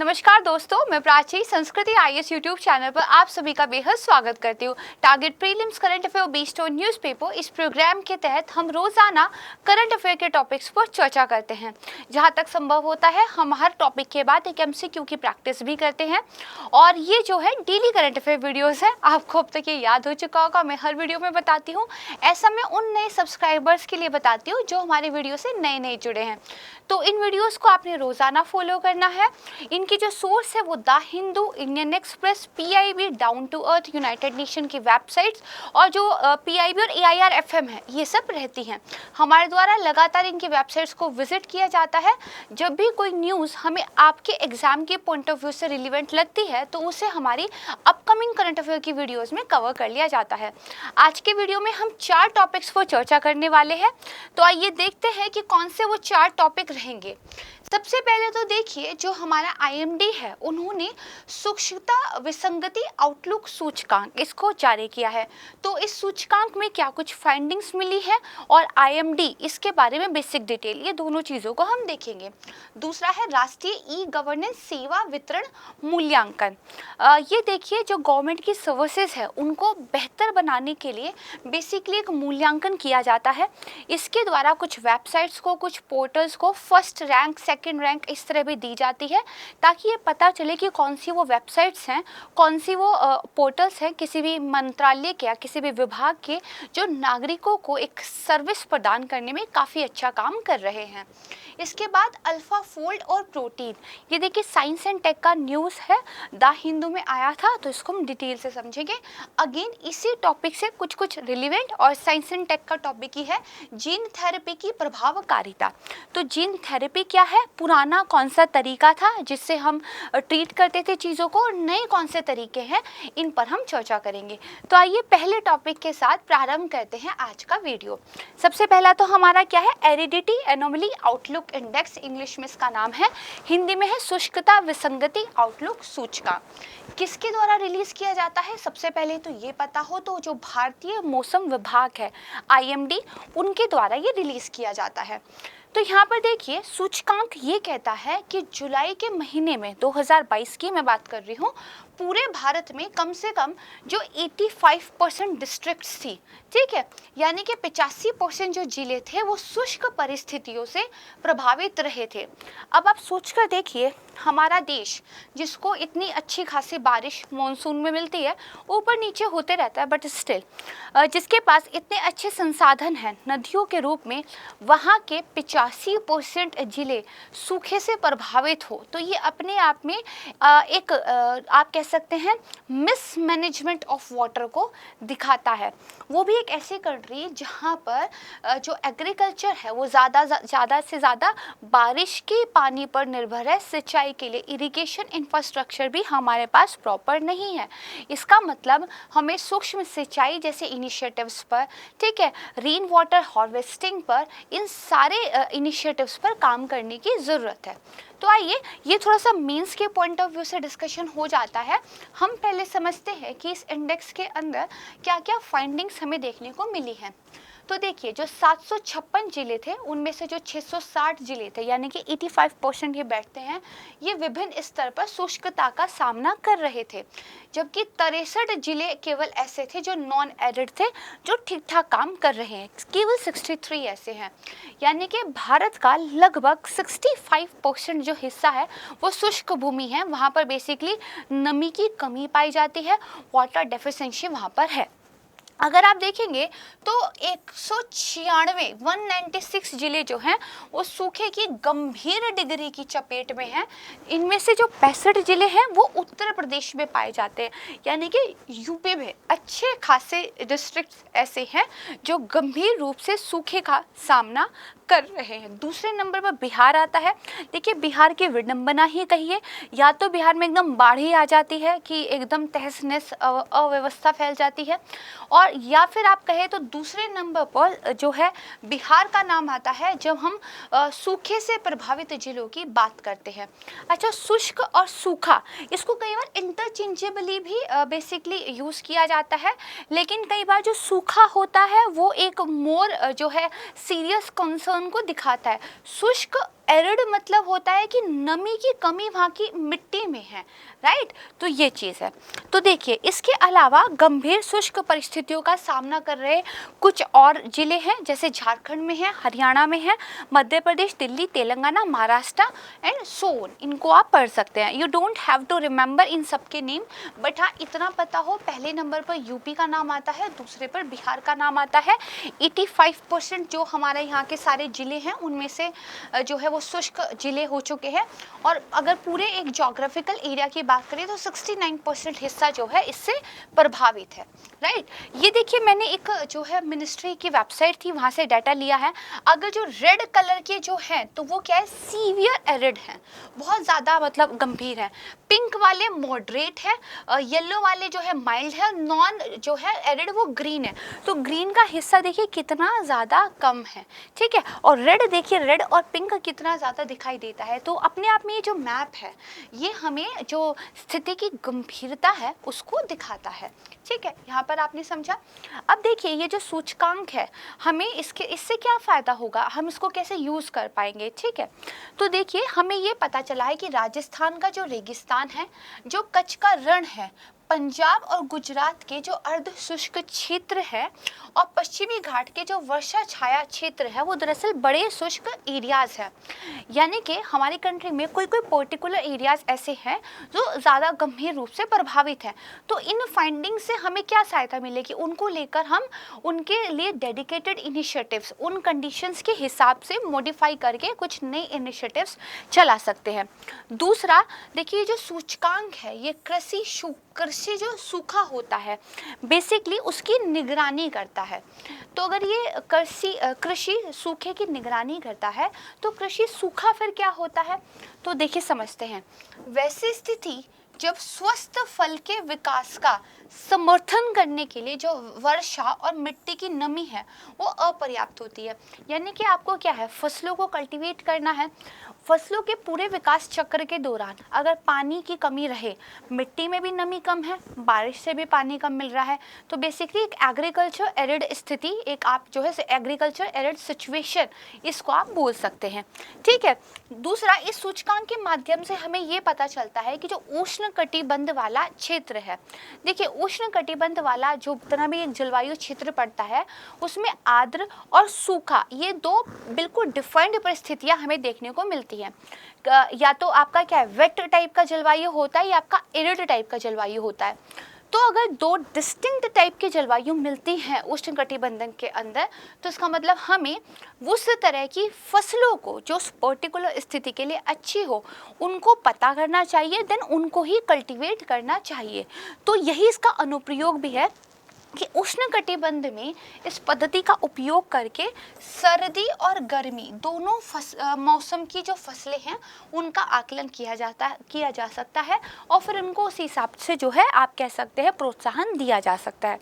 नमस्कार दोस्तों, मैं प्राची संस्कृति आईएएस यूट्यूब चैनल पर आप सभी का बेहद स्वागत करती हूँ। Target prelims current affair based on newspaper इस प्रोग्राम के तहत हम रोजाना करंट अफेयर के टॉपिक्स पर चर्चा करते हैं। जहाँ तक संभव होता है हम हर टॉपिक के बाद एक एमसीक्यू की प्रैक्टिस भी करते हैं और ये जो है डेली करंट अफेयर वीडियोज़ है। आपको अब तक ये याद हो चुका होगा, मैं हर वीडियो में बताती हूँ। ऐसा मैं उन नए सब्सक्राइबर्स के लिए बताती हूँ जो हमारे वीडियो से नए जुड़े हैं। तो इन वीडियोज़ को आपने रोज़ाना फॉलो करना है। इनकी जो सोर्स है वो the Hindu, Indian Express, PIB, down to earth, United Nation की वेबसाइट्स और जो पीआईबी और एआईआर एफएम है ये सब रहती हैं। हमारे द्वारा लगातार इनकी वेबसाइट्स को विजिट किया जाता है। जब भी कोई न्यूज़ हमें आपके एग्जाम के पॉइंट ऑफ व्यू से रिलेवेंट लगती है तो उसे हमारी अपकमिंग करंट अफेयर की वीडियोज़ में कवर कर लिया जाता है। आज के वीडियो में हम 4 टॉपिक्स पर चर्चा करने वाले हैं। तो आइए देखते हैं कि कौन से वो 4 टॉपिक रहेंगे। सबसे पहले तो देखिए, जो हमारा आईएमडी है उन्होंने सूक्ष्मता विसंगति आउटलुक सूचकांक इसको जारी किया है। तो इस सूचकांक में क्या कुछ फाइंडिंग्स मिली है और आईएमडी इसके बारे में बेसिक डिटेल, ये दोनों चीज़ों को हम देखेंगे। दूसरा है राष्ट्रीय ई गवर्नेंस सेवा वितरण मूल्यांकन। ये देखिए, जो गवर्नमेंट की सर्विसेज है उनको बेहतर बनाने के लिए बेसिकली एक मूल्यांकन किया जाता है। इसके द्वारा कुछ वेबसाइट्स को, कुछ पोर्टल्स को फर्स्ट रैंक, सेकंड रैंक इस तरह भी दी जाती है ताकि ये पता चले कि कौन सी वो वेबसाइट्स हैं, कौन सी वो पोर्टल्स हैं किसी भी मंत्रालय के या किसी भी विभाग के जो नागरिकों को एक सर्विस प्रदान करने में काफ़ी अच्छा काम कर रहे हैं। इसके बाद अल्फा फोल्ड और प्रोटीन, ये देखिए साइंस एंड टेक का न्यूज़ है, द हिंदू में आया था, तो इसको हम डिटेल से समझेंगे। अगेन इसी टॉपिक से कुछ रिलेवेंट और साइंस एंड टेक का टॉपिक ही है जीन थेरेपी की प्रभावकारिता। तो जीन थेरेपी क्या है, पुराना कौन सा तरीका था जिससे हम ट्रीट करते थे चीज़ों को, और नए कौन से तरीके हैं, इन पर हम चर्चा करेंगे। तो आइए पहले टॉपिक के साथ प्रारंभ करते हैं आज का वीडियो। सबसे पहला तो हमारा क्या है, aridity anomaly outlook index, English में इसका नाम है, हिंदी में है शुष्कता विसंगति आउटलुक सूचकांक। किसके द्वारा रिलीज किया जाता है, सबसे पहले तो ये पता हो तो जो भारतीय मौसम विभाग है आईएमडी, उनके द्वारा ये रिलीज किया जाता है। तो यहाँ पर देखिए सूचकांक ये कहता है कि जुलाई के महीने में 2022 की मैं बात कर रही हूँ, पूरे भारत में कम से कम जो 85% डिस्ट्रिक्ट्स थी, ठीक है, यानी कि 85% जो जिले थे वो शुष्क परिस्थितियों से प्रभावित रहे थे। अब आप सोचकर देखिए, हमारा देश जिसको इतनी अच्छी खासी बारिश मॉनसून में मिलती है, ऊपर नीचे होते रहता है, बट स्टिल जिसके पास इतने अच्छे संसाधन हैं नदियों के रूप में, वहाँ के 85% जिले सूखे से प्रभावित हो, तो ये अपने आप में एक आप कह सकते हैं मिसमैनेजमेंट ऑफ वाटर को दिखाता है। वो भी एक ऐसी कंट्री जहाँ पर जो एग्रीकल्चर है वो ज़्यादा से ज़्यादा बारिश के पानी पर निर्भर है। सिंचाई के लिए इरिगेशन इंफ्रास्ट्रक्चर भी हमारे पास प्रॉपर नहीं है। इसका मतलब हमें सूक्ष्म सिंचाई जैसे इनिशिएटिव्स पर, ठीक है, रेन वाटर हार्वेस्टिंग पर, इन सारे इनिशिएटिव्स पर काम करने की ज़रूरत है। तो आइए, ये थोड़ा सा मेंस के पॉइंट ऑफ व्यू से डिस्कशन हो जाता है। हम पहले समझते हैं कि इस इंडेक्स के अंदर क्या क्या फाइंडिंग्स हमें देखने को मिली हैं। तो देखिए, जो 756 जिले थे उनमें से जो 660 जिले थे, यानी कि 85% ये बैठते हैं, ये विभिन्न स्तर पर शुष्कता का सामना कर रहे थे, जबकि 63 जिले केवल ऐसे थे जो नॉन एरिड थे, जो ठीक ठाक काम कर रहे हैं। केवल 63 ऐसे हैं, यानी कि भारत का लगभग 65% जो हिस्सा है वो शुष्क भूमि है। वहाँ पर बेसिकली नमी की कमी पाई जाती है, वाटर डेफिशिएंसी वहाँ पर है। अगर आप देखेंगे तो 196 जिले जो हैं वो सूखे की गंभीर डिग्री की चपेट में हैं। इनमें से जो 65 जिले हैं वो उत्तर प्रदेश में पाए जाते हैं, यानी कि यूपी में अच्छे खासे डिस्ट्रिक्ट्स ऐसे हैं जो गंभीर रूप से सूखे का सामना कर रहे हैं। दूसरे नंबर पर बिहार आता है। देखिए, बिहार की विडंबना ही कहिए, या तो बिहार में एकदम बाढ़ ही आ जाती है कि एकदम तहस नहस अव्यवस्था फैल जाती है, और या फिर आप कहें तो दूसरे नंबर पर जो है बिहार का नाम आता है जब हम सूखे से प्रभावित जिलों की बात करते हैं। अच्छा, शुष्क और सूखा इसको कई बार इंटरचेंजेबली भी बेसिकली यूज़ किया जाता है, लेकिन कई बार जो सूखा होता है वो एक मोर जो है सीरियस कंसर्न को दिखाता है। शुष्क एरिड मतलब होता है कि नमी की कमी वहाँ की मिट्टी में है, राइट। तो ये चीज़ है। तो देखिए इसके अलावा गंभीर शुष्क परिस्थितियों का सामना कर रहे कुछ और जिले हैं, जैसे झारखंड में है, हरियाणा में है, मध्य प्रदेश, दिल्ली, तेलंगाना, महाराष्ट्र एंड सोन। इनको आप पढ़ सकते हैं। You don't have to remember इन सबके नेम, बट हाँ इतना पता हो, पहले नंबर पर यूपी का नाम आता है, दूसरे पर बिहार का नाम आता है। 85% जो हमारे यहाँ के सारे जिले हैं उनमें से जो है वो शुष्क जिले हो चुके हैं। और अगर पूरे एक जोग्राफिकल एरिया की बात करें तो 69% हिस्सा जो है इससे प्रभावित है, राइट। ये देखिए मैंने एक जो है मिनिस्ट्री की वेबसाइट थी वहाँ से डाटा लिया है। अगर जो रेड कलर के जो हैं तो वो क्या है, सीवियर एरिड हैं, बहुत ज़्यादा मतलब गंभीर है। पिंक वाले मॉडरेट है, येलो वाले जो है माइल्ड है, नॉन जो है एरिड वो ग्रीन है। तो ग्रीन का हिस्सा देखिए कितना ज़्यादा कम है, ठीक है। और रेड देखिए, रेड और पिंक कितना ज़्यादा दिखाई देता है। तो अपने आप में ये जो मैप है ये हमें जो स्थिति की गंभीरता है उसको दिखाता है, ठीक है। यहाँ पर आपने समझा। अब देखिए ये जो सूचकांक है हमें इससे क्या फ़ायदा होगा, हम इसको कैसे यूज़ कर पाएंगे, ठीक है। तो देखिए हमें ये पता चला है कि राजस्थान का जो रेगिस्तान है, जो कच्छ का रण है, पंजाब और गुजरात के जो अर्ध शुष्क क्षेत्र है और पश्चिमी घाट के जो वर्षा छाया क्षेत्र है वो दरअसल बड़े शुष्क एरियाज हैं। यानी कि हमारी कंट्री में कोई कोई पर्टिकुलर एरियाज ऐसे हैं जो ज़्यादा गंभीर रूप से प्रभावित हैं। तो इन फाइंडिंग से हमें क्या सहायता मिलेगी, उनको लेकर हम उनके लिए डेडिकेटेड इनिशिएटिव्स उन कंडीशंस के हिसाब से मॉडिफाई करके कुछ नए इनिशिएटिव्स चला सकते हैं। दूसरा देखिए जो सूचकांक है ये कृषि जो सूखा होता है बेसिकली उसकी निगरानी करता है। तो अगर ये कृषि सूखे की निगरानी करता है तो कृषि सूखा फिर क्या होता है, तो देखिए समझते हैं। वैसी स्थिति जब स्वस्थ फल के विकास का समर्थन करने के लिए जो वर्षा और मिट्टी की नमी है वो अपर्याप्त होती है। यानी कि आपको क्या है, फसलों को कल्टीवेट करना है। फसलों के पूरे विकास चक्र के दौरान अगर पानी की कमी रहे, मिट्टी में भी नमी कम है, बारिश से भी पानी कम मिल रहा है, तो बेसिकली एक एग्रीकल्चर एरिड स्थिति, एक आप जो है एग्रीकल्चर एरिड सिचुएशन इसको आप बोल सकते हैं, ठीक है। दूसरा, इस सूचकांक के माध्यम से हमें ये पता चलता है कि जो उष्ण कटिबंध वाला क्षेत्र है, देखिए उष्ण कटिबंध वाला जो जितना भी एक जलवायु क्षेत्र पड़ता है उसमें आर्द्र और सूखा ये दो बिल्कुल डिफाइंड परिस्थितियां हमें देखने को मिलती है। या तो आपका क्या है, वेट टाइप का जलवायु होता है या आपका एरिड टाइप का जलवायु होता है। तो अगर दो डिस्टिंक्ट टाइप की जलवायु मिलती हैं उष्णकटिबंधन के अंदर, तो इसका मतलब हमें उस तरह की फसलों को जो पर्टिकुलर स्थिति के लिए अच्छी हो उनको पता करना चाहिए, देन उनको ही कल्टीवेट करना चाहिए। तो यही इसका अनुप्रयोग भी है कि उष्णकटिबंध में इस पद्धति का उपयोग करके सर्दी और गर्मी दोनों मौसम की जो फसलें हैं उनका आकलन किया जा सकता है और फिर उनको उस हिसाब से जो है आप कह सकते हैं प्रोत्साहन दिया जा सकता है।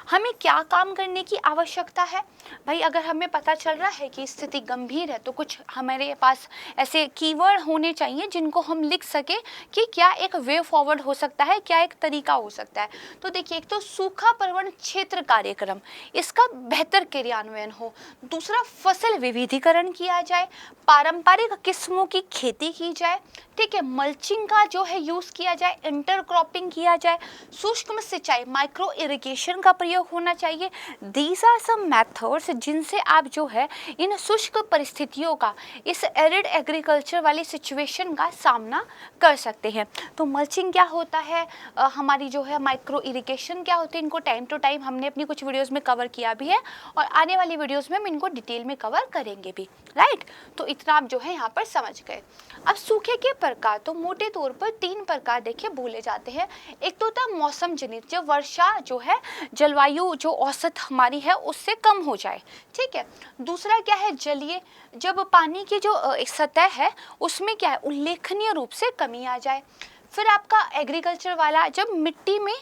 हमें क्या काम करने की आवश्यकता है भाई, अगर हमें पता चल रहा है कि स्थिति गंभीर है तो कुछ हमारे पास ऐसे कीवर्ड होने चाहिए जिनको हम लिख सके कि क्या एक वे फॉरवर्ड हो सकता है, क्या एक तरीका हो सकता है। तो देखिए, एक तो सूखा प्रवण क्षेत्र कार्यक्रम, इसका बेहतर क्रियान्वयन हो। दूसरा, फसल विविधीकरण किया जाए, पारंपरिक किस्मों की खेती की जाए, ठीक है, मल्चिंग का जो है यूज़ किया जाए, इंटरक्रॉपिंग किया जाए, सूक्ष्म सिंचाई माइक्रो इरिगेशन का प्रयोग होना चाहिए। दीज आर सम मेथड्स जिनसे आप जो है इन शुष्क परिस्थितियों का, इस एरिड एग्रीकल्चर वाली सिचुएशन का सामना कर सकते हैं। तो मल्चिंग क्या होता है, हमारी जो है माइक्रो इरिगेशन क्या होती है, इनको टाइम टू टाइम हमने अपनी कुछ वीडियोज़ में कवर किया भी है और आने वाली वीडियोज़ में हम इनको डिटेल में कवर करेंगे भी, राइट। तो इतना आप जो है यहाँ पर समझ गए। अब सूखे के प्रकार तो मोटे तौर पर 3 प्रकार देखिए बोले जाते हैं। एक तो होता है मौसम जनित, जो वर्षा जो है जलवायु जो औसत हमारी है उससे कम हो जाए, ठीक है। दूसरा क्या है, जलीय, जब पानी की जो सतह है उसमें क्या है उल्लेखनीय रूप से कमी आ जाए। फिर आपका एग्रीकल्चर वाला, जब मिट्टी में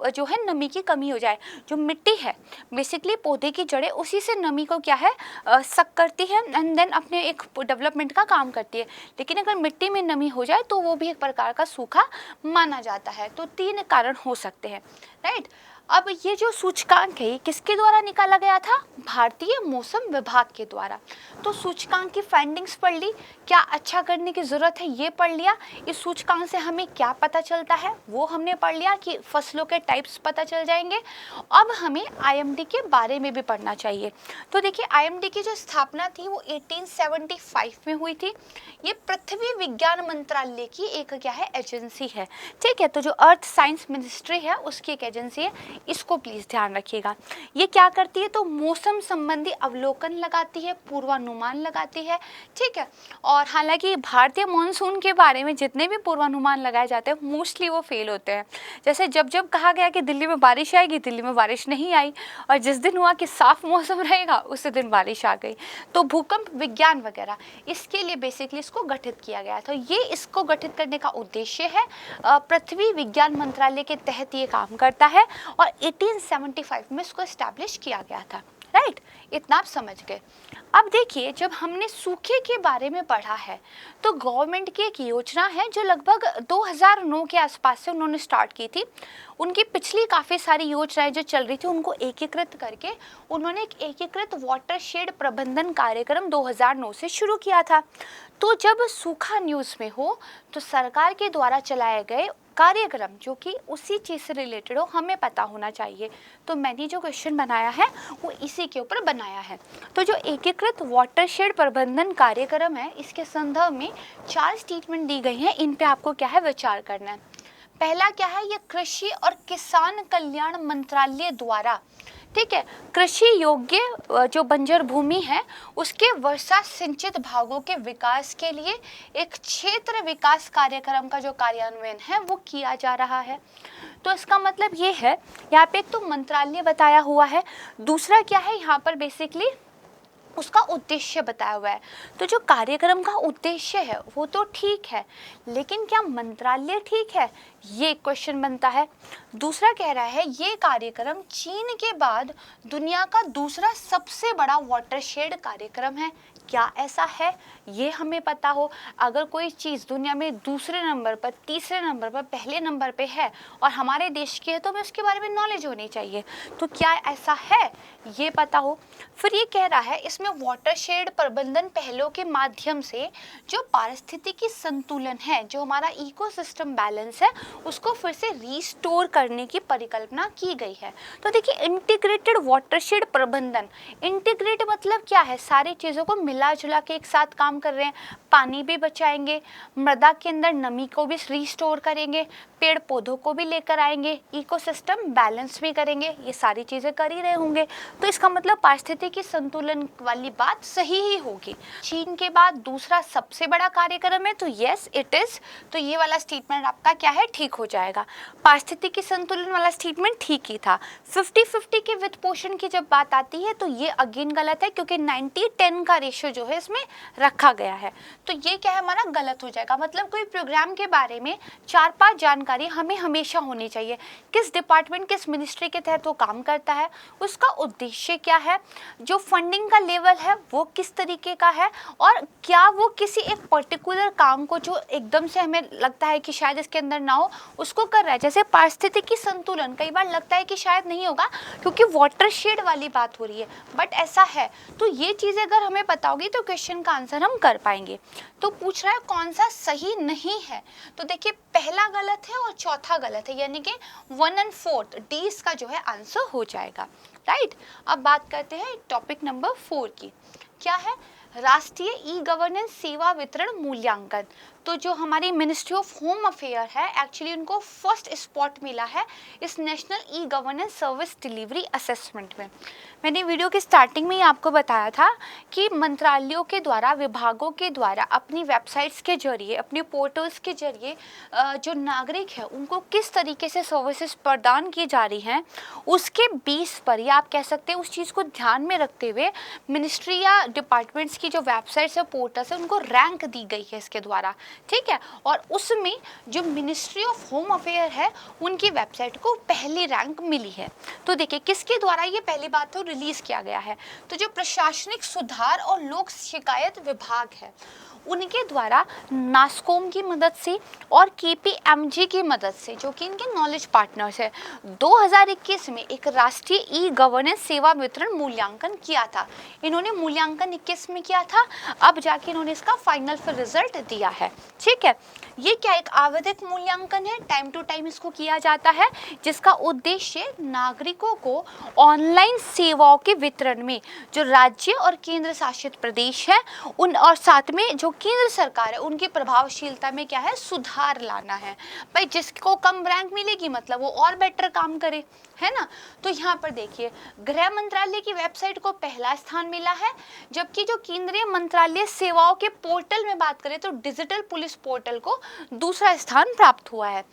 जो है नमी की कमी हो जाए। जो मिट्टी है बेसिकली पौधे की जड़ें उसी से नमी को क्या है सक करती है एंड देन अपने एक डेवलपमेंट का काम करती है। लेकिन अगर मिट्टी में नमी हो जाए तो वो भी एक प्रकार का सूखा माना जाता है। तो 3 कारण हो सकते हैं, राइट। अब ये जो सूचकांक है ये किसके द्वारा निकाला गया था? भारतीय मौसम विभाग के द्वारा। तो सूचकांक की फाइंडिंग्स पढ़ ली, क्या अच्छा करने की जरूरत है ये पढ़ लिया, इस सूचकांक से हमें क्या पता चलता है वो हमने पढ़ लिया कि फसलों के टाइप्स पता चल जाएंगे। अब हमें आईएमडी के बारे में भी पढ़ना चाहिए। तो देखिए आईएमडी की जो स्थापना थी वो 1875 में हुई थी। ये पृथ्वी विज्ञान मंत्रालय की एक क्या है एजेंसी है, ठीक है। तो जो अर्थ साइंस मिनिस्ट्री है उसकी एक एजेंसी है, इसको प्लीज ध्यान रखिएगा। ये क्या करती है? तो मौसम संबंधी अवलोकन लगाती है, पूर्वानुमान लगाती है, ठीक है। और हालांकि भारतीय मॉनसून के बारे में जितने भी पूर्वानुमान लगाए जाते हैं मोस्टली वो फेल होते हैं। जैसे जब जब कहा गया कि दिल्ली में बारिश आएगी, दिल्ली में बारिश नहीं आई, और जिस दिन हुआ कि साफ मौसम रहेगा उसी दिन बारिश आ गई। तो भूकंप विज्ञान वगैरह इसके लिए बेसिकली इसको गठित किया गया था। ये इसको गठित करने का उद्देश्य है, पृथ्वी विज्ञान मंत्रालय के तहत ये काम करता है और 1875 में इसको एस्टैब्लिश किया गया था, राइट। इतना आप समझ गए। अब देखिए जब हमने सूखे के बारे में पढ़ा है तो गवर्नमेंट की एक योजना है जो लगभग 2009 के आसपास से उन्होंने स्टार्ट की थी। उनकी पिछली काफ़ी सारी योजनाएं जो चल रही थी उनको एकीकृत करके उन्होंने एक एकीकृत वाटरशेड प्रबंधन कार्यक्रम 2009 से शुरू किया था। तो जब सूखा न्यूज़ में हो तो सरकार के द्वारा चलाए गए कार्यक्रम जो कि उसी चीज़ से रिलेटेड हो हमें पता होना चाहिए। तो मैंने जो क्वेश्चन बनाया है वो इसी के ऊपर बनाया है। तो जो एकीकृत वाटरशेड प्रबंधन कार्यक्रम है इसके संदर्भ में 4 स्टेटमेंट दी गई हैं, इन पे आपको क्या है विचार करना है। पहला क्या है, ये कृषि और किसान कल्याण मंत्रालय द्वारा, ठीक है, कृषि योग्य जो बंजर भूमि है उसके वर्षा सिंचित भागों के विकास के लिए एक क्षेत्र विकास कार्यक्रम का जो कार्यान्वयन है वो किया जा रहा है। तो इसका मतलब ये है, यहाँ पे एक तो मंत्रालय बताया हुआ है, दूसरा क्या है यहाँ पर बेसिकली उसका उद्देश्य बताया हुआ है। तो जो कार्यक्रम का उद्देश्य है वो तो ठीक है, लेकिन क्या मंत्रालय ठीक है, ये क्वेश्चन बनता है। दूसरा कह रहा है ये कार्यक्रम चीन के बाद दुनिया का दूसरा सबसे बड़ा वाटरशेड कार्यक्रम है। क्या ऐसा है ये हमें पता हो। अगर कोई चीज़ दुनिया में दूसरे नंबर पर, तीसरे नंबर पर, पहले नंबर पे है और हमारे देश की है तो हमें उसके बारे में नॉलेज होनी चाहिए। तो क्या ऐसा है ये पता हो। फिर ये कह रहा है इसमें वाटरशेड प्रबंधन पहलों के माध्यम से जो पारिस्थितिकी संतुलन है, जो हमारा इकोसिस्टम बैलेंस है, उसको फिर से रीस्टोर करने की परिकल्पना की गई है। तो देखिए इंटीग्रेटेड वाटरशेड प्रबंधन, इंटीग्रेट मतलब क्या है, सारी चीज़ों को मिला जुला के एक साथ काम कर रहे हैं। पानी भी बचाएंगे, मृदा के अंदर नमी को भी रीस्टोर करेंगे, पेड़ पौधों को भी लेकर आएंगे, इकोसिस्टम बैलेंस भी करेंगे, ये सारी चीज़ें कर ही रहे होंगे। तो इसका मतलब पारिस्थितिकी संतुलन वाली बात सही ही होगी। चीन के बाद दूसरा सबसे बड़ा कार्यक्रम है, तो यस इट इज। तो ये वाला स्टेटमेंट आपका क्या है, ठीक हो जाएगा। पारिस्थितिकी संतुलन वाला स्टेटमेंट ठीक ही था। 50-50 के वित्त पोषण की जब बात आती है तो ये अगेन गलत है, क्योंकि 90-10 का रेशियो जो है इसमें रखा गया है। तो ये क्या है, हमारा गलत हो जाएगा। मतलब कोई प्रोग्राम के बारे में 4-5 जानकारी हमें हमेशा होनी चाहिए। किस डिपार्टमेंट, किस मिनिस्ट्री के तहत वो काम करता है, उसका उद्देश्य क्या है, जो फंडिंग का लेवल है वो किस तरीके का है, और क्या वो किसी एक पर्टिकुलर काम को जो एकदम से हमें लगता है कि शायद इसके अंदर ना हो उसको कर रहा है। जैसे पारिस्थितिकी संतुलन कई बार लगता है कि शायद नहीं होगा क्योंकि वाटरशेड वाली बात हो रही है, बट ऐसा है। तो ये चीज़ें अगर हमें पता होगी तो क्वेश्चन का आंसर हम कर पाएंगे। तो पूछ रहा है कौन सा सही नहीं है, तो देखिए पहला गलत है और चौथा गलत है, यानी कि 1 और 4 डी इसका जो है आंसर हो जाएगा, राइट। अब बात करते हैं टॉपिक नंबर 4 की। क्या है, राष्ट्रीय ई गवर्नेंस सेवा वितरण मूल्यांकन। तो जो हमारी मिनिस्ट्री ऑफ होम अफेयर है, एक्चुअली उनको फर्स्ट स्पॉट मिला है इस national e governance service delivery assessment में। मैंने वीडियो की स्टार्टिंग में ही आपको बताया था कि मंत्रालयों के द्वारा, विभागों के द्वारा अपनी वेबसाइट्स के जरिए, अपने पोर्टल्स के जरिए जो नागरिक है उनको किस तरीके से सर्विसेज प्रदान की जा रही हैं, उसके बेस पर, या आप कह सकते हैं उस चीज़ को ध्यान में रखते हुए मिनिस्ट्री या डिपार्टमेंट्स की जो वेबसाइट्स है, पोर्टल्स है, उनको रैंक दी गई है इसके द्वारा, ठीक है। और उसमें जो मिनिस्ट्री ऑफ होम अफेयर है उनकी वेबसाइट को पहली रैंक मिली है। तो देखिए किसके द्वारा ये पहली बात तो रिलीज किया गया है, तो जो प्रशासनिक सुधार और लोक शिकायत विभाग है उनके द्वारा नास्कॉम की मदद से और KPMG की मदद से, जो कि इनके नॉलेज पार्टनर्स है, 2021 में एक राष्ट्रीय ई गवर्नेंस सेवा वितरण मूल्यांकन किया था। इन्होंने मूल्यांकन 21 में किया था, अब जाके इन्होंने इसका फाइनल फिर रिजल्ट दिया है। ठीक है, ये क्या एक आवधिक मूल्यांकन है, टाइम टू टाइम इसको किया जाता है, जिसका उद्देश्य नागरिकों को ऑनलाइन सेवाओं के वितरण में जो राज्य और केंद्र शासित प्रदेश है उन, और साथ में जो केंद्र सरकार है, उनकी प्रभावशीलता में क्या है, सुधार लाना है। भाई जिसको कम रैंक मिलेगी मतलब वो और बेटर काम करे, है ना। तो यहाँ पर देखिए गृह मंत्रालय की वेबसाइट को पहला स्थान मिला है, जबकि जो केंद्रीय मंत्रालय सेवाओं के पोर्टल में बात करें तो डिजिटल पुलिस पोर्टल को दूसरा स्थान प्राप्त हुआ है।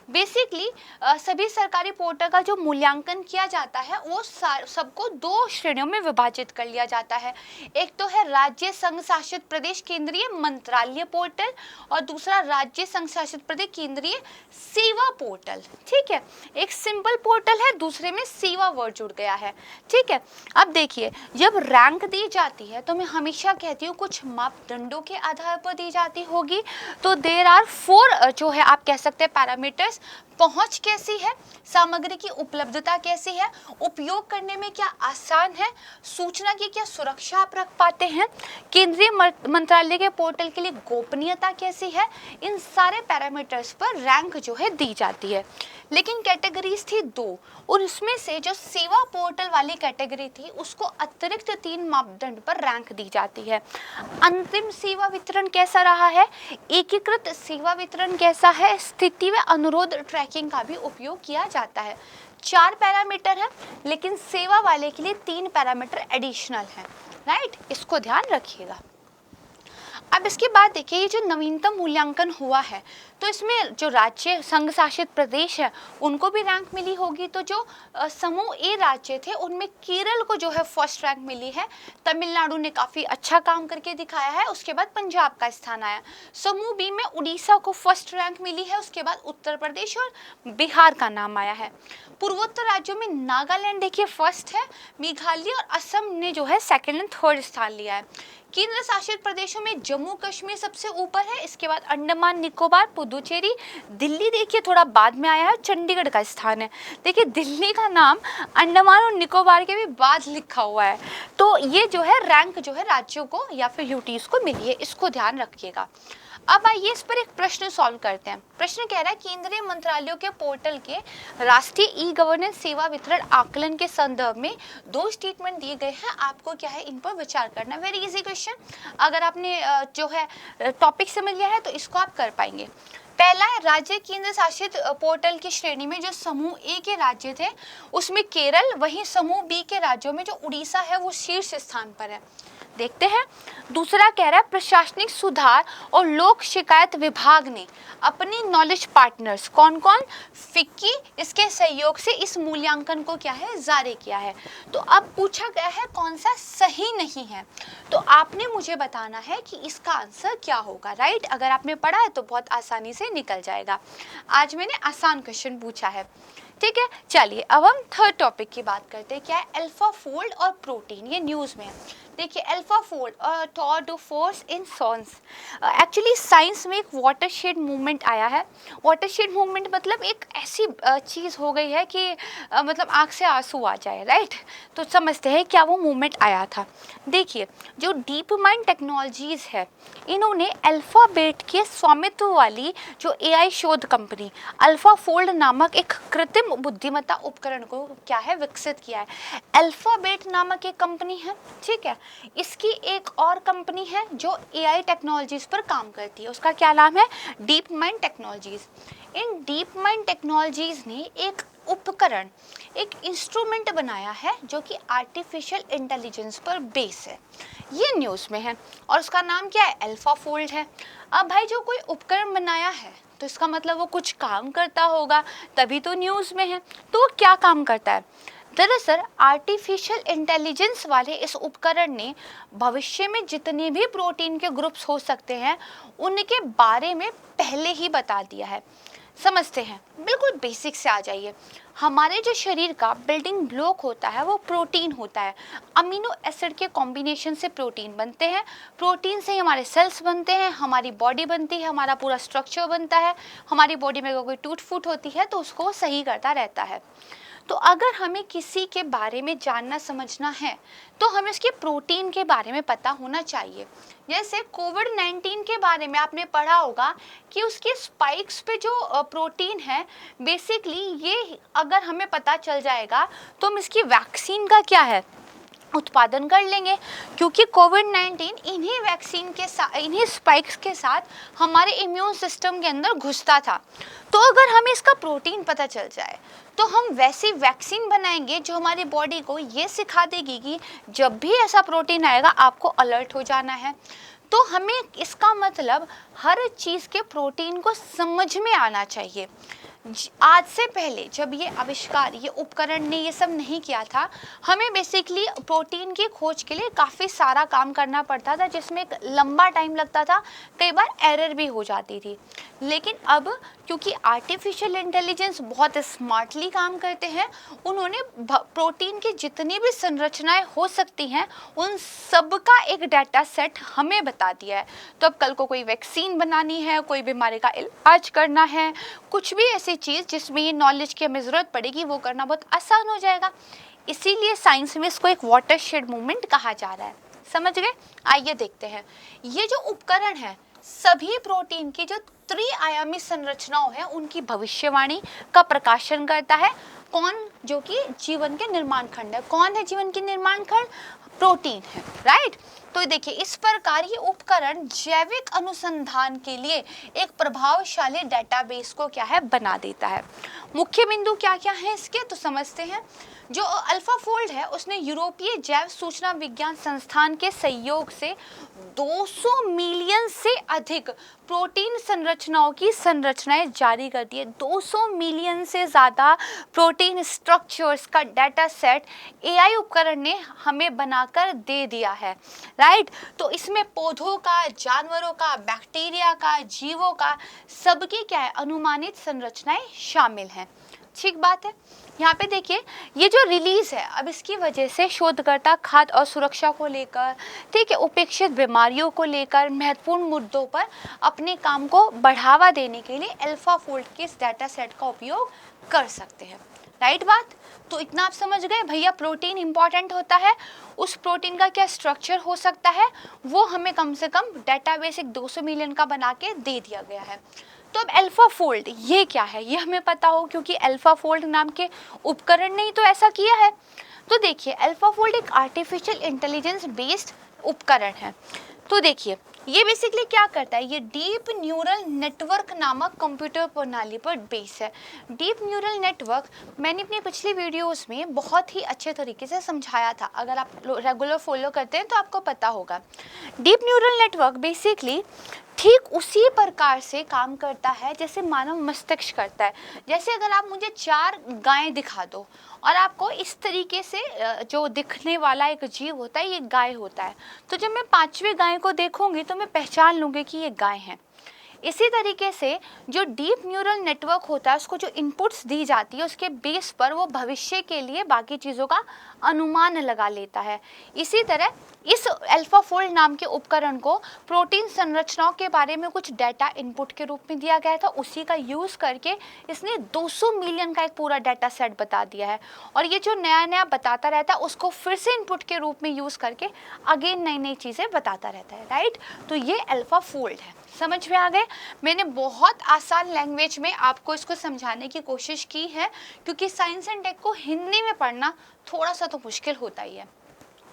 बेसिकली सभी सरकारी पोर्टल का जो मूल्यांकन किया जाता है वो सबको दो श्रेणियों में विभाजित कर लिया जाता है। एक तो है राज्य संघ शासित प्रदेश केंद्रीय मंत्रालय पोर्टल और दूसरा राज्य संघ शासित प्रदेश केंद्रीय सेवा पोर्टल। ठीक है, एक सिंपल पोर्टल है, दूसरे में सेवा वर्ड जुड़ गया है। ठीक है, अब देखिए जब रैंक दी जाती है तो मैं हमेशा कहती हूँ कुछ मापदंडों के आधार पर दी जाती होगी। तो देयर आर 4 जो है आप कह सकते हैं पैरामीटर्स। पहुंच कैसी है, सामग्री की उपलब्धता कैसी है, उपयोग करने में क्या आसान है, सूचना की क्या सुरक्षा आप रख पाते हैं, केंद्रीय मंत्रालय के पोर्टल के लिए गोपनीयता कैसी है, इन सारे पैरामीटर्स पर रैंक जो है दी जाती है। लेकिन कैटेगरीज थी 2 और उसमें से जो सेवा पोर्टल वाली कैटेगरी थी उसको अतिरिक्त 3 मापदंड पर रैंक दी जाती है। अंतिम सेवा वितरण कैसा रहा है, एकीकृत सेवा वितरण कैसा है, स्थिति व अनुरोध ट्रैकिंग का भी उपयोग किया जाता है। 4 पैरामीटर है लेकिन सेवा वाले के लिए 3 पैरामीटर एडिशनल है, राइट, इसको ध्यान रखिएगा। अब इसके बाद देखिए ये जो नवीनतम मूल्यांकन हुआ है तो इसमें जो राज्य संघ शासित प्रदेश है उनको भी रैंक मिली होगी। तो जो समूह ए राज्य थे उनमें केरल को जो है फर्स्ट रैंक मिली है, तमिलनाडु ने काफ़ी अच्छा काम करके दिखाया है, उसके बाद पंजाब का स्थान आया। समूह बी में उड़ीसा को फर्स्ट रैंक मिली है, उसके बाद उत्तर प्रदेश और बिहार का नाम आया है। पूर्वोत्तर राज्यों में नागालैंड देखिए फर्स्ट है, मेघालय और असम ने जो है सेकेंड एंड थर्ड स्थान लिया है। केंद्र शासित प्रदेशों में जम्मू कश्मीर सबसे ऊपर है, इसके बाद अंडमान निकोबार, पुदुचेरी, दिल्ली देखिए थोड़ा बाद में आया है, चंडीगढ़ का स्थान है। देखिए दिल्ली का नाम अंडमान और निकोबार के भी बाद लिखा हुआ है। तो ये जो है रैंक जो है राज्यों को या फिर यूटीज को मिली है, इसको ध्यान रखिएगा। अब आइए इस पर एक प्रश्न सॉल्व करते हैं। प्रश्न कह रहा है केंद्रीय मंत्रालयों के पोर्टल के राष्ट्रीय ई गवर्नेंस सेवा वितरण आकलन के संदर्भ में 2 स्टेटमेंट दिए गए हैं, आपको क्या है इन पर विचार करना। वेरी इजी क्वेश्चन, अगर आपने जो है टॉपिक समझ लिया है तो इसको आप कर पाएंगे। पहला है राज्य केंद्र शासित पोर्टल की श्रेणी में जो समूह ए के राज्य थे उसमें केरल, वहीं समूह बी के राज्यों में जो उड़ीसा है वो शीर्ष स्थान पर है। देखते हैं दूसरा कह रहा है प्रशासनिक सुधार और लोक शिकायत विभाग ने अपनी नॉलेज पार्टनर्स कौन कौन, फिक्की, इसके सहयोग से इस मूल्यांकन को क्या है जारी किया है। तो अब पूछा गया है कौन सा सही नहीं है, तो आपने मुझे बताना है कि इसका आंसर क्या होगा, राइट। अगर आपने पढ़ा है तो बहुत आसानी से निकल जाएगा। आज मैंने आसान क्वेश्चन पूछा है, ठीक है। चलिए अब हम थर्ड टॉपिक की बात करते हैं, क्या है अल्फा फोल्ड और प्रोटीन, ये न्यूज़ में है। देखिए अल्फा फोल्ड और टॉर्डोफोर्स इन सॉन्स, एक्चुअली साइंस में एक वाटरशेड मूवमेंट आया है। वाटरशेड मूवमेंट मतलब एक ऐसी चीज़ हो गई है कि मतलब आँख से आंसू आ जाए, राइट। तो समझते हैं क्या वो मूवमेंट आया था। देखिए जो डीप माइंड टेक्नोलॉजीज़ है इन्होंने अल्फ़ाबेट के स्वामित्व वाली जो AI शोध कंपनी अल्फा फोल्ड नामक एक कृत्रिम बुद्धिमत्ता उपकरण को क्या है विकसित किया है। अल्फ़ाबेट नामक एक कंपनी है, ठीक है। इसकी एक और कंपनी है जो AI टेक्नोलॉजीज पर काम करती है, उसका क्या नाम है, डीप माइंड टेक्नोलॉजीज। इन डीप माइंड टेक्नोलॉजीज ने एक उपकरण, एक इंस्ट्रूमेंट बनाया है जो कि आर्टिफिशियल इंटेलिजेंस पर बेस है, ये न्यूज़ में है और उसका नाम क्या है, अल्फा फोल्ड है। अब भाई जो कोई उपकरण बनाया है तो इसका मतलब वो कुछ काम करता होगा, तभी तो न्यूज़ में है। तो वो क्या काम करता है, दरअसल आर्टिफिशियल इंटेलिजेंस वाले इस उपकरण ने भविष्य में जितने भी प्रोटीन के ग्रुप्स हो सकते हैं उनके बारे में पहले ही बता दिया है। समझते हैं, बिल्कुल बेसिक से आ जाइए। हमारे जो शरीर का बिल्डिंग ब्लॉक होता है वो प्रोटीन होता है। अमीनो एसिड के कॉम्बिनेशन से प्रोटीन बनते हैं, प्रोटीन से ही हमारे सेल्स बनते हैं, हमारी बॉडी बनती है, हमारा पूरा स्ट्रक्चर बनता है। हमारी बॉडी में अगर कोई टूट फूट होती है तो उसको सही करता रहता है। तो अगर हमें किसी के बारे में जानना समझना है तो हमें उसके प्रोटीन के बारे में पता होना चाहिए। जैसे कोविड-19 के बारे में आपने पढ़ा होगा कि उसके स्पाइक्स पे जो प्रोटीन है, बेसिकली ये अगर हमें पता चल जाएगा तो हम इसकी वैक्सीन का क्या है उत्पादन कर लेंगे, क्योंकि कोविड-19 इन्हीं वैक्सीन के साथ, इन्हीं स्पाइक्स के साथ हमारे इम्यून सिस्टम के अंदर घुसता था। तो अगर हमें इसका प्रोटीन पता चल जाए तो हम वैसी वैक्सीन बनाएंगे जो हमारी बॉडी को ये सिखा देगी कि जब भी ऐसा प्रोटीन आएगा आपको अलर्ट हो जाना है। तो हमें इसका मतलब हर चीज़ के प्रोटीन को समझ में आना चाहिए। आज से पहले जब ये आविष्कार, ये उपकरण ने ये सब नहीं किया था, हमें बेसिकली प्रोटीन की खोज के लिए काफ़ी सारा काम करना पड़ता था, जिसमें एक लंबा टाइम लगता था, कई बार एरर भी हो जाती थी। लेकिन अब क्योंकि आर्टिफिशियल इंटेलिजेंस बहुत स्मार्टली काम करते हैं, उन्होंने प्रोटीन की जितनी भी संरचनाएं हो सकती हैं उन सब का एक डाटा सेट हमें बता दिया है। तो अब कल को कोई वैक्सीन बनानी है, कोई बीमारी का इलाज करना है, कुछ भी ऐसी चीज़ जिसमें ये नॉलेज की हमें ज़रूरत पड़ेगी, वो करना बहुत आसान हो जाएगा। इसीलिए साइंस में इसको एक वाटरशेड मूवमेंट कहा जा रहा है। समझ गए? आइए देखते हैं। ये जो उपकरण है सभी प्रोटीन की जो त्रिआयामी संरचनाओं है उनकी भविष्यवाणी का प्रकाशन करता है। कौन? जो कि जीवन के निर्माण खंड है। कौन है जीवन के निर्माण खंड? प्रोटीन है, राइट। तो देखिए, इस प्रकार ये उपकरण जैविक अनुसंधान के लिए एक प्रभावशाली डेटाबेस को क्या है बना देता है। मुख्य बिंदु क्या क्या है इसके, तो समझते हैं। जो अल्फाफोल्ड है उसने यूरोपीय जैव सूचना विज्ञान संस्थान के सहयोग से 200 मिलियन से अधिक प्रोटीन संरचनाओं की संरचनाएं जारी कर दी है। 200 मिलियन से ज़्यादा प्रोटीन स्ट्रक्चर्स का डाटा सेट एआई उपकरण ने हमें बनाकर दे दिया है, राइट। तो इसमें पौधों का, जानवरों का, बैक्टीरिया का, जीवों का, सबकी क्या है अनुमानित संरचनाएं शामिल हैं। ठीक बात है। यहाँ पे देखिए, ये जो रिलीज है, अब इसकी वजह से शोधकर्ता खाद्य और सुरक्षा को लेकर, ठीक है, उपेक्षित बीमारियों को लेकर महत्वपूर्ण मुद्दों पर अपने काम को बढ़ावा देने के लिए अल्फाफोल्ड के इस डाटा सेट का उपयोग कर सकते हैं, राइट बात। तो इतना आप समझ गए भैया, प्रोटीन इंपॉर्टेंट होता है, उस प्रोटीन का क्या स्ट्रक्चर हो सकता है वो हमें कम से कम डेटाबेस एक 200 मिलियन का बना के दे दिया गया है। तो अब अल्फाफोल्ड ये क्या है ये हमें पता हो, क्योंकि अल्फाफोल्ड नाम के उपकरण ने ही तो ऐसा किया है। तो देखिए, अल्फाफोल्ड एक आर्टिफिशियल इंटेलिजेंस बेस्ड उपकरण है। तो देखिए, ये बेसिकली क्या करता है, ये डीप न्यूरल नेटवर्क नामक कंप्यूटर प्रणाली पर बेस है। डीप न्यूरल नेटवर्क मैंने अपनी पिछली वीडियोस में बहुत ही अच्छे तरीके से समझाया था, अगर आप रेगुलर फॉलो करते हैं तो आपको पता होगा। डीप न्यूरल नेटवर्क बेसिकली ठीक उसी प्रकार से काम करता है जैसे मानव मस्तिष्क करता है। जैसे अगर आप मुझे 4 गायें दिखा दो और आपको इस तरीके से जो दिखने वाला एक जीव होता है ये गाय होता है, तो जब मैं 5वीं गाय को देखूंगी तो मैं पहचान लूँगी कि ये गाय है। इसी तरीके से जो डीप न्यूरल नेटवर्क होता है उसको जो इनपुट्स दी जाती है उसके बेस पर वो भविष्य के लिए बाकी चीज़ों का अनुमान लगा लेता है। इसी तरह इस अल्फाफोल्ड नाम के उपकरण को प्रोटीन संरचनाओं के बारे में कुछ डाटा इनपुट के रूप में दिया गया था, उसी का यूज़ करके इसने 200 मिलियन का एक पूरा डाटा सेट बता दिया है। और ये जो नया नया बताता रहता है उसको फिर से इनपुट के रूप में यूज़ करके अगेन नई नई चीज़ें बताता रहता है, राइट। तो ये अल्फाफोल्ड है। समझ में आ गए? मैंने बहुत आसान लैंग्वेज में आपको इसको समझाने की कोशिश की है, क्योंकि साइंस एंड टेक को हिंदी में पढ़ना थोड़ा सा तो मुश्किल होता ही है।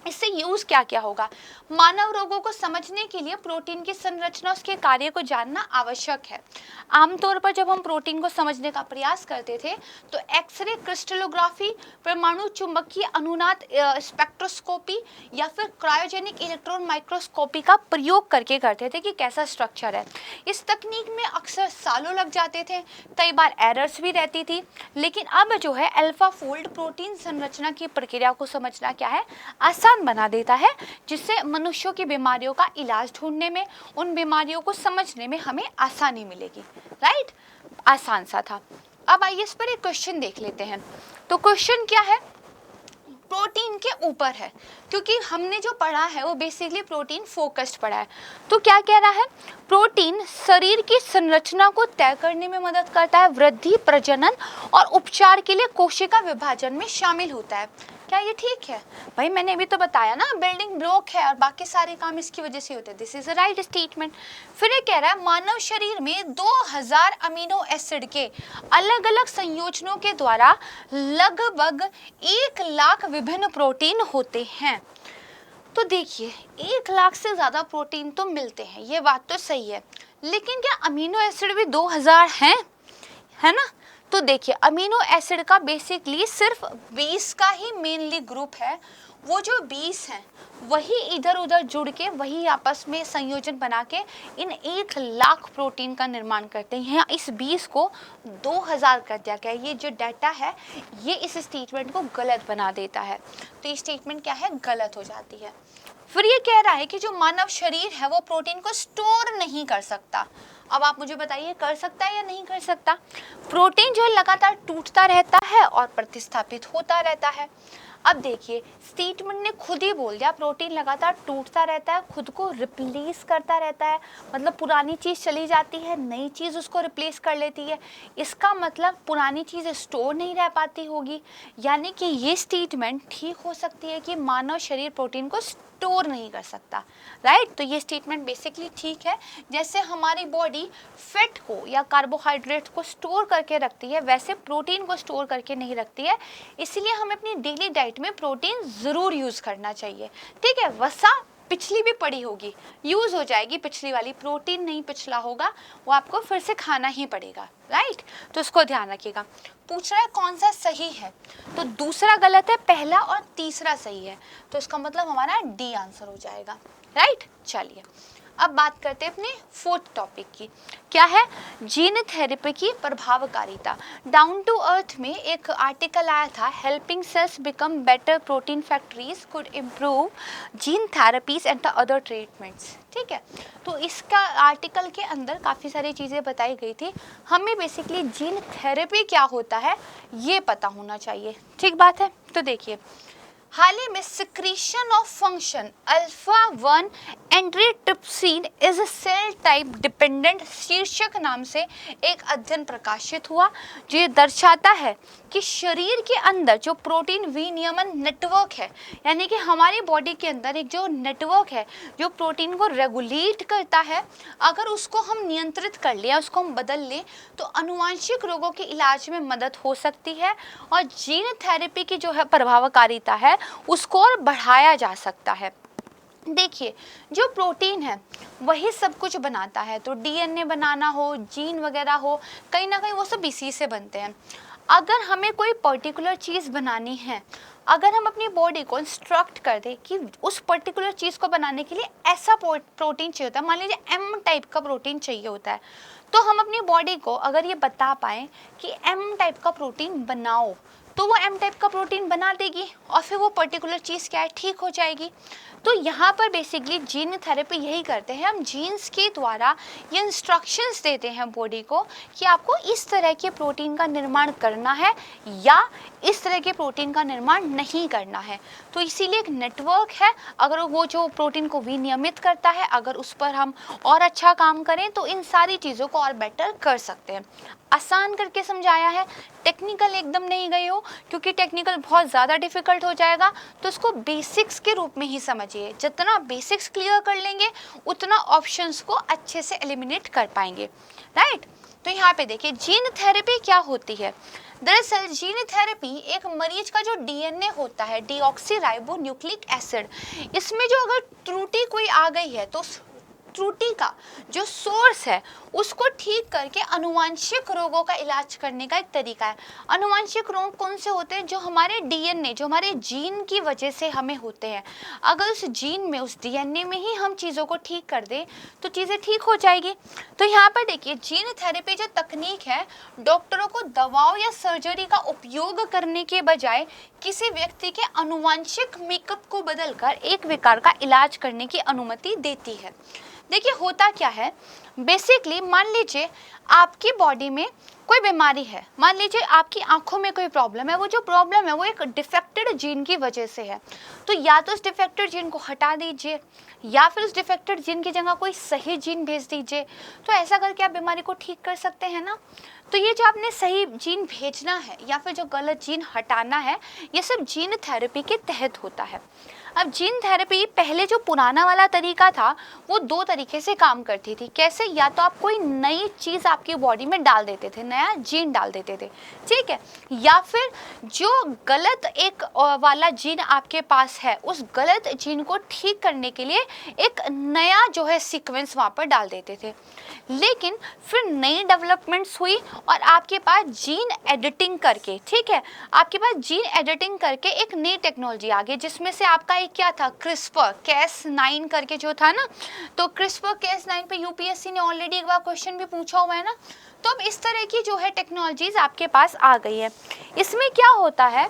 इससे यूज़ क्या क्या होगा, मानव रोगों को समझने के लिए प्रोटीन की संरचना, उसके कार्य को जानना आवश्यक है। आमतौर पर जब हम प्रोटीन को समझने का प्रयास करते थे तो एक्सरे क्रिस्टलोग्राफी, परमाणु चुंबकीय अनुनाद स्पेक्ट्रोस्कोपी या फिर क्रायोजेनिक इलेक्ट्रॉन माइक्रोस्कोपी का प्रयोग करके करते थे कि कैसा स्ट्रक्चर है। इस तकनीक में अक्सर सालों लग जाते थे, कई बार एरर्स भी रहती थी। लेकिन अब जो है अल्फाफोल्ड प्रोटीन संरचना की प्रक्रिया को समझना क्या है आसान बना देता है, जिससे मनुष्यों की बीमारियों का इलाज ढूंढने में, उन बीमारियों को समझने में हमें आसानी मिलेगी, राइट। आसान सा था। अब आइए इस पर एक क्वेश्चन देख लेते हैं। तो क्वेश्चन क्या है, प्रोटीन के ऊपर है, क्योंकि हमने जो पढ़ा है वो बेसिकली प्रोटीन फोकस्ड पढ़ा है। तो क्या कह रहा है, प्रोटीन शरीर की संरचना को तय करने में मदद करता है, वृद्धि, प्रजनन और उपचार के लिए कोशिका विभाजन में शामिल होता है। क्या ये ठीक है? भाई मैंने अभी तो बताया ना, बिल्डिंग ब्लॉक है और बाकी सारे काम इसकी वजह से होते हैं। This is a right statement. फिर ये कह रहा है मानव शरीर में 2000 अमीनो एसिड के अलग अलग संयोजनों के द्वारा लगभग 1 लाख विभिन्न प्रोटीन होते हैं। तो देखिए 1 लाख से ज्यादा प्रोटीन तो मिलते हैं, ये बात तो सही है, लेकिन क्या अमीनो एसिड भी 2000 हैं, है ना? तो देखिए अमीनो एसिड का बेसिकली सिर्फ 20 का ही मेनली ग्रुप है। वो जो 20 हैं वही इधर उधर जुड़ के वही आपस में संयोजन बना के इन 1 लाख प्रोटीन का निर्माण करते हैं। इस 20 को 2000 कर दिया गया। ये जो डाटा है ये इस स्टेटमेंट को गलत बना देता है। तो ये स्टेटमेंट क्या है, गलत हो जाती है। फिर ये कह रहा है कि जो मानव शरीर है वो प्रोटीन को स्टोर नहीं कर सकता। अब आप मुझे बताइए, कर सकता है या नहीं कर सकता? प्रोटीन जो है लगातार टूटता रहता है और प्रतिस्थापित होता रहता है। अब देखिए स्टेटमेंट ने खुद ही बोल दिया, प्रोटीन लगातार टूटता रहता है, खुद को रिप्लेस करता रहता है, मतलब पुरानी चीज़ चली जाती है, नई चीज़ उसको रिप्लेस कर लेती है। इसका मतलब पुरानी चीज़ स्टोर नहीं रह पाती होगी, यानी कि ये स्टेटमेंट ठीक हो सकती है कि मानव शरीर प्रोटीन को स्टोर नहीं कर सकता, राइट? तो ये स्टेटमेंट बेसिकली ठीक है। जैसे हमारी बॉडी फैट को या कार्बोहाइड्रेट को स्टोर करके रखती है, वैसे प्रोटीन को स्टोर करके नहीं रखती है, इसलिए हमें अपनी डेली डाइट में प्रोटीन ज़रूर यूज़ करना चाहिए। ठीक है, वसा पिछली भी पड़ी होगी, यूज़ हो जाएगी पिछली वाली, प्रोटीन नहीं पिछला होगा, वो आपको फिर से खाना ही पड़ेगा, राइट? तो इसको ध्यान रखिएगा। पूछ रहा है कौन सा सही है, तो दूसरा गलत है, पहला और तीसरा सही है, तो इसका मतलब हमारा डी आंसर हो जाएगा, राइट? चलिए अब बात करते हैं अपने 4th टॉपिक की। क्या है? जीन थेरेपी की प्रभावकारिता। डाउन टू अर्थ में एक आर्टिकल आया था, helping sales become better protein factories could improve gene therapies and the other treatments. ठीक है, तो इसका आर्टिकल के अंदर काफ़ी सारी चीज़ें बताई गई थी। हमें बेसिकली जीन थेरेपी क्या होता है ये पता होना चाहिए, ठीक बात है? तो देखिए हाल ही में secretion of function alpha 1 antitrypsin is cell type dependent शीर्षक नाम से एक अध्ययन प्रकाशित हुआ, जो ये दर्शाता है कि शरीर के अंदर जो प्रोटीन विनियमन नेटवर्क है, यानी कि हमारी बॉडी के अंदर एक जो नेटवर्क है जो प्रोटीन को रेगुलेट करता है, अगर उसको हम नियंत्रित कर लें, उसको हम बदल लें, तो अनुवांशिक रोगों के इलाज में मदद हो सकती है और जीन थेरेपी की जो है प्रभावकारिता है उसको और बढ़ाया जा सकता है। देखिए जो प्रोटीन है वही सब कुछ बनाता है, तो डीएनए बनाना हो, जीन वगैरह हो, कहीं ना कहीं वो सब इसी से बनते हैं। अगर हमें कोई पर्टिकुलर चीज़ बनानी है, अगर हम अपनी बॉडी को इंस्ट्रक्ट कर दें कि उस पर्टिकुलर चीज़ को बनाने के लिए ऐसा प्रोटीन चाहिए होता है, मान लीजिए एम टाइप का प्रोटीन चाहिए होता है, तो हम अपनी बॉडी को अगर ये बता पाएँ कि एम टाइप का प्रोटीन बनाओ, तो वो एम टाइप का प्रोटीन बना देगी और फिर वो पर्टिकुलर चीज़ क्या है, ठीक हो जाएगी। तो यहाँ पर बेसिकली जीन थेरेपी यही करते हैं, हम जीन्स के द्वारा ये इंस्ट्रक्शंस देते हैं बॉडी को कि आपको इस तरह के प्रोटीन का निर्माण करना है या इस तरह के प्रोटीन का निर्माण नहीं करना है। तो इसीलिए एक नेटवर्क है, अगर वो जो प्रोटीन को विनियमित करता है, अगर उस पर हम और अच्छा काम करें तो इन सारी चीज़ों को और बेटर कर सकते हैं। आसान करके समझाया है, टेक्निकल एकदम नहीं गई हो, क्योंकि टेक्निकल बहुत ज़्यादा डिफिकल्ट हो जाएगा, तो इसको बेसिक्स के रूप में ही समझिए। जितना बेसिक्स क्लियर कर लेंगे उतना ऑप्शंस को अच्छे से एलिमिनेट कर पाएंगे, राइट? तो यहाँ पे देखिए जीन थेरेपी क्या होती है। दरअसल जीन थेरेपी एक मरीज का जो डीएनए होता है, डीऑक्सी राइबोन्यूक्लिक एसिड, इसमें जो अगर त्रुटि कोई आ गई है तो त्रुटि का जो सोर्स है उसको ठीक करके अनुवांशिक रोगों का इलाज करने का एक तरीका है। अनुवांशिक रोग कौन से होते हैं? जो हमारे डीएनए, जो हमारे जीन की वजह से हमें होते हैं। अगर उस जीन में, उस डीएनए में ही हम चीज़ों को ठीक कर दें तो चीज़ें ठीक हो जाएगी। तो यहाँ पर देखिए जीन थेरेपी जो तकनीक है, डॉक्टरों को दवाओं या सर्जरी का उपयोग करने के बजाय किसी व्यक्ति के अनुवांशिक मेकअप को बदलकर एक विकार का इलाज करने की अनुमति देती है। देखिए होता क्या है, बेसिकली मान लीजिए आपकी बॉडी में कोई बीमारी है, मान लीजिए आपकी आंखों में कोई प्रॉब्लम है, वो जो प्रॉब्लम है वो एक डिफेक्टेड जीन की वजह से है, तो या तो उस डिफेक्टेड जीन को हटा दीजिए या फिर उस डिफेक्टेड जीन की जगह कोई सही जीन भेज दीजिए। तो ऐसा करके आप बीमारी को ठीक कर सकते हैं ना। तो ये जो आपने सही जीन भेजना है या फिर जो गलत जीन हटाना है, ये सब जीन थेरेपी के तहत होता है। अब जीन थेरेपी पहले जो पुराना वाला तरीका था वो दो तरीके से काम करती थी। कैसे? या तो आप कोई नई चीज़ आपकी बॉडी में डाल देते थे, नया जीन डाल देते थे, ठीक है, या फिर जो गलत एक वाला जीन आपके पास है उस गलत जीन को ठीक करने के लिए एक नया जो है सीक्वेंस वहाँ पर डाल देते थे। लेकिन फिर नई डेवलपमेंट्स हुई और आपके पास जीन एडिटिंग करके, ठीक है, आपके पास जीन एडिटिंग करके एक नई टेक्नोलॉजी आ गई, जिसमें से आपका एक क्या था, क्रिस्पर Cas9 करके जो था ना। तो क्रिस्पर Cas9 पे यूपीएससी ने ऑलरेडी एक बार क्वेश्चन भी पूछा हुआ है ना। तो अब इस तरह की जो है टेक्नोलॉजीज आपके पास आ गई है। इसमें क्या होता है,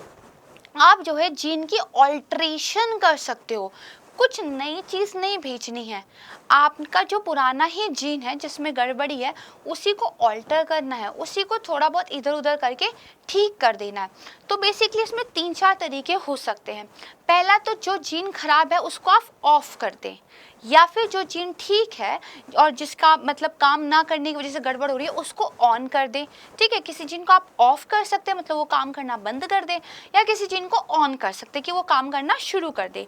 आप जो है जीन की ऑल्ट्रेशन कर सकते हो, कुछ नई चीज़ नहीं भेजनी है, आपका जो पुराना ही जीन है जिसमें गड़बड़ी है उसी को ऑल्टर करना है, उसी को थोड़ा बहुत इधर उधर करके ठीक कर देना है। तो बेसिकली इसमें 3-4 तरीके हो सकते हैं। पहला तो जो जीन खराब है उसको आप ऑफ कर दें, या फिर जो जीन ठीक है और जिसका मतलब काम ना करने की वजह से गड़बड़ हो रही है उसको ऑन कर दें, ठीक है। किसी जीन को आप ऑफ कर सकते हैं, मतलब वो काम करना बंद कर दें, या किसी जीन को ऑन कर सकते हैं कि वो काम करना शुरू कर दे।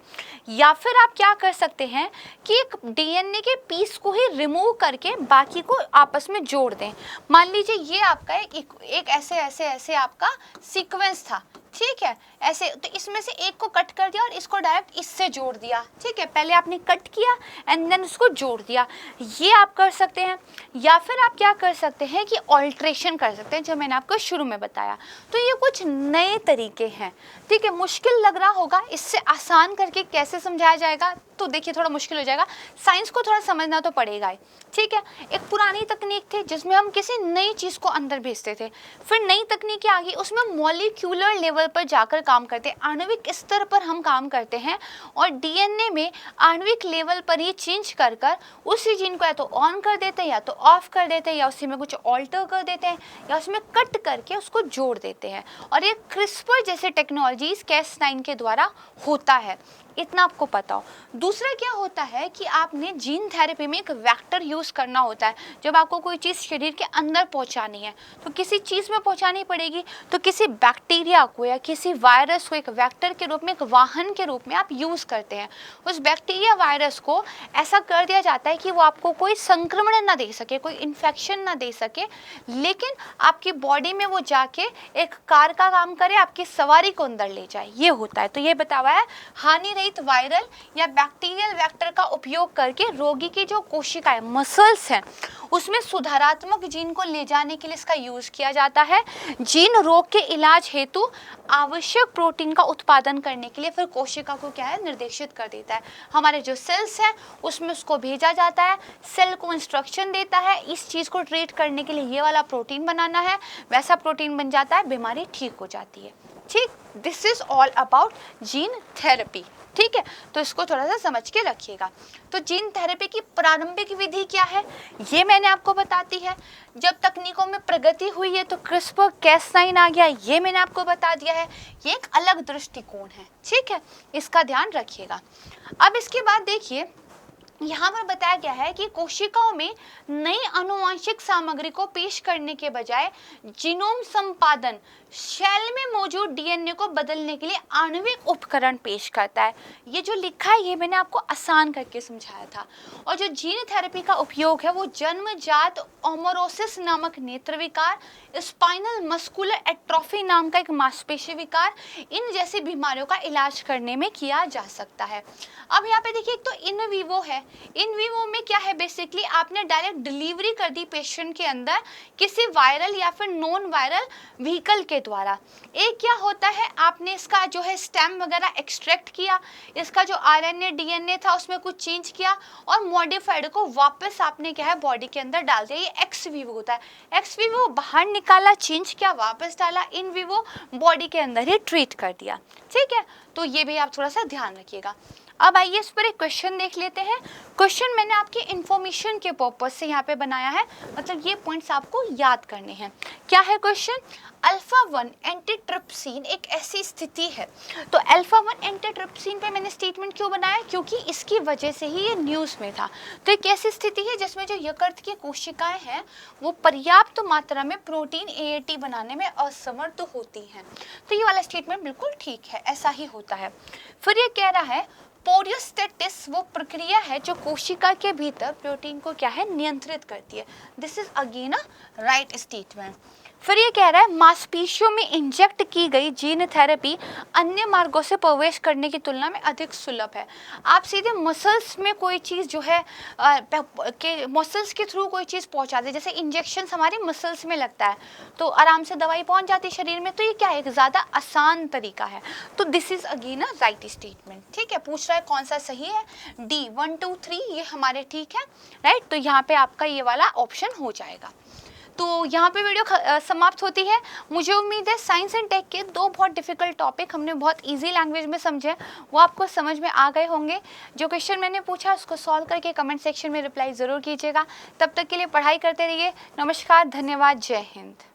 या फिर आप क्या कर सकते हैं कि एक डीएनए के पीस को ही रिमूव करके बाकी को आपस में जोड़ दें। मान लीजिए ये आपका एक ऐसे ऐसे ऐसे आपका सीक्वेंस था, ठीक है, ऐसे, तो इसमें से एक को कट कर दिया और इसको डायरेक्ट इससे जोड़ दिया, ठीक है। पहले आपने कट किया एंड देन उसको जोड़ दिया, ये आप कर सकते हैं। या फिर आप क्या कर सकते हैं कि ऑल्ट्रेशन कर सकते हैं, जो मैंने आपको शुरू में बताया। तो ये कुछ नए तरीके हैं, ठीक है। मुश्किल लग रहा होगा, इससे आसान करके कैसे समझाया जाएगा, तो देखिए थोड़ा मुश्किल हो जाएगा, साइंस को थोड़ा समझना तो पड़ेगा ही, ठीक है। एक पुरानी तकनीक थी जिसमें हम किसी नई चीज़ को अंदर भेजते थे, फिर नई तकनीकें आ गई, उसमें मॉलिक्यूलर लेवल पर जाकर काम करते हैं, आणविक स्तर पर हम काम करते हैं और डीएनए में आणविक लेवल पर ही चेंज कर कर उसी जीन को या तो ऑन कर देते हैं या तो ऑफ कर देते हैं, या उसी में कुछ ऑल्टर कर देते हैं, या उसमें कट करके उसको जोड़ देते हैं। और ये क्रिस्पर जैसे टेक्नोलॉजीज Cas9 के द्वारा होता है, इतना आपको पता हो। दूसरा क्या होता है कि आपने जीन थेरेपी में एक वेक्टर यूज़ करना होता है। जब आपको कोई चीज़ शरीर के अंदर पहुंचानी है तो किसी चीज़ में पहुंचानी पड़ेगी, तो किसी बैक्टीरिया को या किसी वायरस को एक वेक्टर के रूप में, एक वाहन के रूप में आप यूज़ करते हैं। उस बैक्टीरिया वायरस को ऐसा कर दिया जाता है कि वो आपको कोई संक्रमण ना दे सके, कोई इन्फेक्शन ना दे सके, लेकिन आपकी बॉडी में वो जाके एक कार का काम करे, आपकी सवारी को अंदर ले जाए, ये होता है। तो ये बता हुआ है हानि वायरल या बैक्टीरियल वेक्टर का उपयोग करके रोगी की जो कोशिकाएं, मसल्स हैं, उसमें सुधारात्मक जीन को ले जाने के लिए इसका यूज किया जाता है। जीन रोग के इलाज हेतु आवश्यक प्रोटीन का उत्पादन करने के लिए फिर कोशिका को क्या है, निर्देशित कर देता है। हमारे जो सेल्स हैं उसमें उसको भेजा जाता है, सेल को इंस्ट्रक्शन देता है इस चीज को ट्रीट करने के लिए ये वाला प्रोटीन बनाना है, वैसा प्रोटीन बन जाता है, बीमारी ठीक हो जाती है, ठीक। This is all about gene therapy, ठीक है। तो इसको थोड़ा सा समझ के रखिएगा। तो जीन थेरेपी की प्रारंभिक विधि क्या है, ये मैंने आपको बताती है। जब तकनीकों में प्रगति हुई है तो क्रिस्पर Cas9 आ गया, ये मैंने आपको बता दिया है। ये एक अलग दृष्टिकोण है, ठीक है, इसका ध्यान रखिएगा। अब इसके बाद देखिए यहाँ पर बताया गया है कि कोशिकाओं में नई आनुवंशिक सामग्री को पेश करने के बजाय जीनोम संपादन सेल में मौजूद डीएनए को बदलने के लिए आणविक उपकरण पेश करता है। ये जो लिखा है ये मैंने आपको आसान करके समझाया था। और जो जीन थेरेपी का उपयोग है वो जन्मजात ओमोरोसिस नामक नेत्र विकार, स्पाइनल मस्कुलर एट्रोफी नाम का एक मांसपेशी विकार, इन जैसी बीमारियों का इलाज करने में किया जा सकता है। अब यहाँ पे देखिए, एक तो इन विवो है। इन विवो में क्या है, बेसिकली आपने डायरेक्ट डिलीवरी कर दी पेशेंट के अंदर किसी वायरल या फिर नॉन वायरल व्हीकल के द्वारा। एक क्या होता है, आपने इसका जो है स्टेम वगैरह एक्सट्रैक्ट किया, इसका जो आरएनए डीएनए था उसमें कुछ चेंज किया और मॉडिफाइड को वापस आपने क्या है बॉडी के अंदर डाल दिया। ये एक्स विवो होता है। एक्स विवो बाहर निकाला, चेंज किया, वापस डाला, इन विवो बॉडी के अंदर ही ट्रीट कर दिया, ठीक है। तो ये भी आप थोड़ा सा ध्यान रखिएगा। अब आइए इस पर एक क्वेश्चन देख लेते हैं। क्वेश्चन मैंने आपके इंफॉर्मेशन के पर्पज से यहाँ पे बनाया है, मतलब ये पॉइंट्स आपको याद करने हैं। क्या है क्वेश्चन? अल्फा 1 एंटीट्रिप्सिन एक ऐसी स्थिति है। तो अल्फा 1 एंटीट्रिप्सिन पे मैंने स्टेटमेंट क्यों बनाया? क्योंकि इसकी वजह से ही ये न्यूज़ में था। तो एक ऐसी स्थिति है जिसमें जो यकृत की कोशिकाएं हैं वो पर्याप्त मात्रा में प्रोटीन AAT बनाने में असमर्थ होती हैं। तो ये वाला स्टेटमेंट बिल्कुल ठीक है, ऐसा ही होता है। फिर ये कह रहा है पोरियोस्टेटिस वो प्रक्रिया है जो कोशिका के भीतर प्रोटीन को क्या है, नियंत्रित करती है। This is again a right statement. फिर ये कह रहा है मांसपेशियों में इंजेक्ट की गई जीन थेरेपी अन्य मार्गों से प्रवेश करने की तुलना में अधिक सुलभ है। आप सीधे मसल्स में कोई चीज़ जो है के मसल्स के थ्रू कोई चीज़ पहुंचा दे, जैसे इंजेक्शन हमारे मसल्स में लगता है तो आराम से दवाई पहुंच जाती है शरीर में। तो ये क्या है, एक ज़्यादा आसान तरीका है। तो this is again a right statement. ठीक है, पूछ रहा है कौन सा सही है। D 1 2 3 ये हमारे ठीक है, राइट। तो यहाँ पे आपका ये वाला ऑप्शन हो जाएगा। तो यहाँ पे वीडियो समाप्त होती है। मुझे उम्मीद है साइंस एंड टेक के दो बहुत डिफिकल्ट टॉपिक हमने बहुत इजी लैंग्वेज में समझे, वो आपको समझ में आ गए होंगे। जो क्वेश्चन मैंने पूछा उसको सॉल्व करके कमेंट सेक्शन में रिप्लाई ज़रूर कीजिएगा। तब तक के लिए पढ़ाई करते रहिए। नमस्कार, धन्यवाद, जय हिंद।